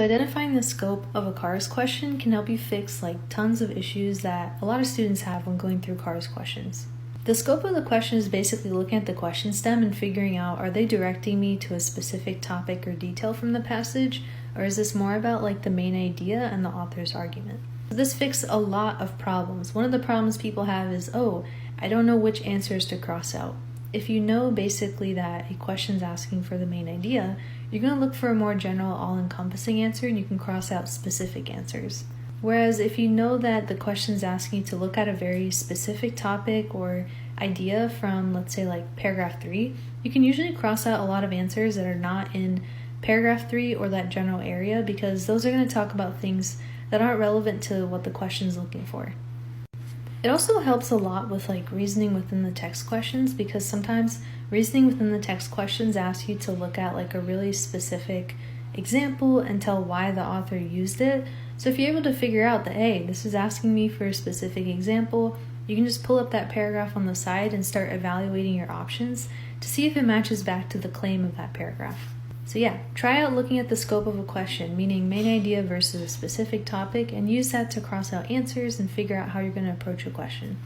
Identifying the scope of a CARS question can help you fix tons of issues that a lot of students have when going through CARS questions. The scope of the question is basically looking at the question stem and figuring out, are they directing me to a specific topic or detail from the passage, or is this more about the main idea and the author's argument? So this fixes a lot of problems. One of the problems people have is, I don't know which answers to cross out. If you know basically that a question is asking for the main idea, you're going to look for a more general, all-encompassing answer, and you can cross out specific answers. Whereas if you know that the question is asking you to look at a very specific topic or idea from, let's say, paragraph 3, you can usually cross out a lot of answers that are not in paragraph 3 or that general area, because those are going to talk about things that aren't relevant to what the question is looking for. It also helps a lot with reasoning within the text questions, because sometimes reasoning within the text questions asks you to look at a really specific example and tell why the author used it. So if you're able to figure out that, hey, this is asking me for a specific example, you can just pull up that paragraph on the side and start evaluating your options to see if it matches back to the claim of that paragraph. So yeah, try out looking at the scope of a question, meaning main idea versus a specific topic, and use that to cross out answers and figure out how you're going to approach a question.